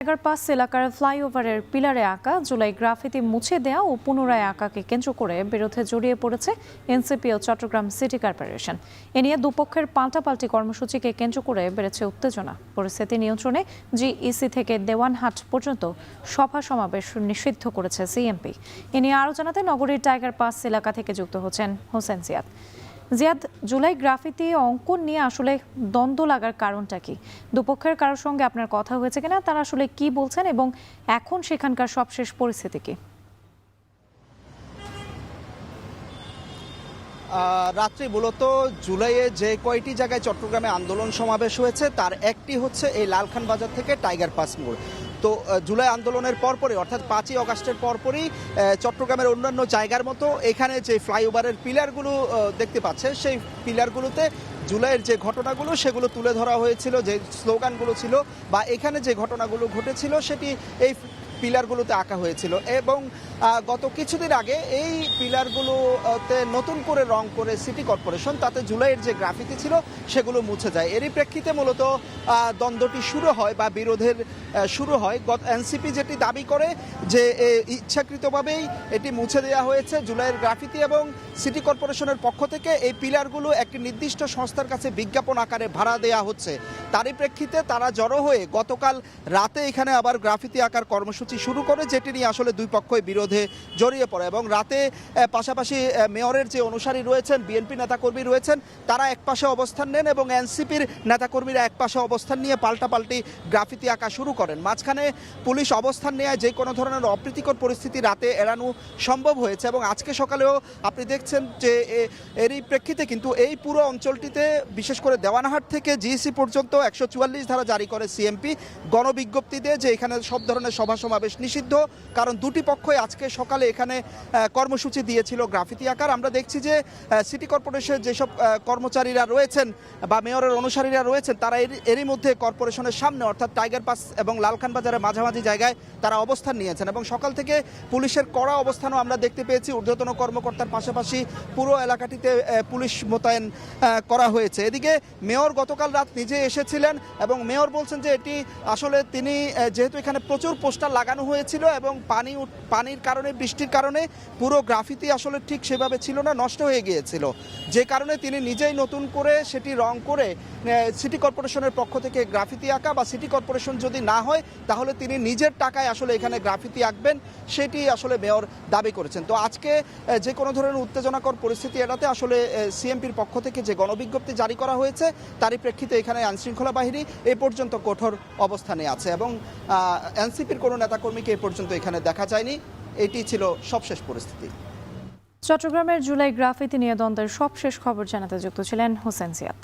Tiger pass এলাকার ফ্লাইওভারের পিলারে আঁকা জুলাই গ্রাফিতি মুছে দেয়া ও পুনরায় আঁকাকে কেন্দ্র করে বিরোধে জড়িয়ে পড়েছে এনসিপি ও চট্টগ্রাম সিটি কর্পোরেশন। এ নিয়ে দুপক্ষের পাল্টাপাল্টি কর্মসূচিকে কেন্দ্র করে বেড়েছে উত্তেজনা। পরিস্থিতি নিয়ন্ত্রণে জিইসি থেকে দেওয়ানহাট পর্যন্ত সভা সমাবেশ নিষিদ্ধ করেছে সিএমপি। এ নিয়ে আরও জানাতে নগরীর টাইগার পাস এলাকা থেকে যুক্ত হচ্ছেন হোসেন জিয়াদ। জুলাই গ্রাফিতি অঙ্কন নিয়ে আসলে দ্বন্দ্ব লাগার কারণটা কি? দুপক্ষের কারোর সঙ্গে আপনার কথা হয়েছে কিনা, তারা আসলে কি বলছেন এবং এখন সেখানকার সবশেষ পরিস্থিতি কি? রাত্রি মূলত জুলাইয়ে যে কয়টি জায়গায় চট্টগ্রামে আন্দোলন সমাবেশ হয়েছে তার একটি হচ্ছে এই লালখান বাজার থেকে টাইগার পাস মোড়। তো জুলাই আন্দোলনের পরপরই অর্থাৎ 5ই অগাস্টের পরপরই চট্টগ্রামের অন্যান্য জায়গার মতো এখানে যে ফ্লাইওভারের পিলারগুলো দেখতে পাচ্ছে সেই পিলারগুলোতে জুলাইয়ের যে ঘটনাগুলো সেগুলো তুলে ধরা হয়েছিল, যে স্লোগানগুলো ছিল বা এখানে যে ঘটনাগুলো ঘটেছিল সেটি এই পিলারগুলোতে আঁকা হয়েছিল। এবং গত কিছুদিন আগে এই পিলারগুলোতে নতুন করে রং করে সিটি কর্পোরেশন, তাতে জুলাইয়ের যে গ্রাফিতি ছিল সেগুলো মুছে যায়। এরই প্রেক্ষিতে মূলত দ্বন্দ্বটি শুরু হয় বা বিরোধের শুরু হয়। এনসিপি যেটি দাবি করে যে ইচ্ছাকৃতভাবেই এটি মুছে দেওয়া হয়েছে জুলাইয়ের গ্রাফিতি, এবং সিটি কর্পোরেশনের পক্ষ থেকে এই পিলারগুলো একটি নির্দিষ্ট সংস্থার কাছে বিজ্ঞাপন আকারে ভাড়া দেওয়া হচ্ছে। তারই প্রেক্ষিতে তারা জড়ো হয়ে গতকাল রাতে এখানে আবার গ্রাফিতি আঁকার কর্মসূচি শুরু করে, যেটি নিয়ে আসলে দুই পক্ষই বিরোধে জড়িয়ে পড়ে। এবং রাতে পাশাপাশি মেয়রের যে অনুসারী রয়েছেন, বিএনপি নেতাকর্মী রয়েছেন, তারা একপাশে অবস্থান নেন এবং এনসিপির নেতাকর্মীরা একপাশে অবস্থান নিয়ে পাল্টাপাল্টি গ্রাফিতি আঁকা শুরু করেন। মাঝখানে পুলিশ অবস্থান নেয় যে কোনো ধরনের অপ্রীতিকর পরিস্থিতি রাতে এড়ানো সম্ভব হয়েছে। এবং আজকে সকালেও আপনি দেখছেন যে এরই প্রেক্ষিতে কিন্তু এই পুরো অঞ্চলটিতে বিশেষ করে দেওয়ানহাট থেকে জিইসি পর্যন্ত 144 ধারা জারি করে সিএমপি, গণবিজ্ঞপ্তি দিয়ে যে এখানে সব ধরনের সভা সমাবেশ নিষিদ্ধ। কারণ দুটি পক্ষই আজকে সকালে এখানে কর্মসূচি দিয়েছিল গ্রাফিতি আঁকার। আমরা দেখছি যে সিটি কর্পোরেশনের যেসব কর্মচারীরা রয়েছেন বা মেয়রের অনুসারীরা রয়েছেন, তারা এরই মধ্যে কর্পোরেশনের সামনে অর্থাৎ টাইগার পাস এবং লালখান বাজারের মাঝামাঝি জায়গায় তারা অবস্থান নিয়েছেন। এবং সকাল থেকে পুলিশের কড়া অবস্থানও আমরা দেখতে পেয়েছি। ঊর্ধ্বতন কর্মকর্তার পাশাপাশি পুরো এলাকাটিতে পুলিশ মোতায়েন করা হয়েছে। এদিকে মেয়র গতকাল রাত নিজে এসেছিলেন এবং মেয়র বলছেন যে এটি আসলে তিনি যেহেতু এখানে প্রচুর পোস্টার লাগানো হয়েছিল এবং পানির কারণে, বৃষ্টির কারণে পুরো গ্রাফিতি আসলে ঠিক সেভাবে ছিল না, নষ্ট হয়ে গিয়েছিল, যে কারণে তিনি নিজেই নতুন করে সেটি রং করে সিটি কর্পোরেশনের পক্ষ থেকে গ্রাফিতি আঁকা বা সিটি কর্পোরেশন যদি না হয় তাহলে তিনি নিজের টাকায় আসলে এখানে গ্রাফিতি আঁকবেন, সেটি আসলে মেয়র দাবি করেছেন। তো আজকে যে কোনো ধরনের উত্তেজনাকর পরিস্থিতি এড়াতে আসলে সিএমপির পক্ষ থেকে যে গণবিজ্ঞপ্তি জারি করা হয়েছে তারই প্রেক্ষিতে এখানে আইনশৃঙ্খলা বাহিনী এ পর্যন্ত কঠোর অবস্থানে আছে এবং এনসিপির কোনো নেতাকর্মীকে এ পর্যন্ত এখানে দেখা যায়নি। এটি ছিল সবশেষ পরিস্থিতি। চট্টগ্রামের জুলাই গ্রাফিতি নিয়ে দ্বন্দ্বের সবশেষ খবর জানাতে যুক্ত ছিলেন হোসেন জিয়াদ।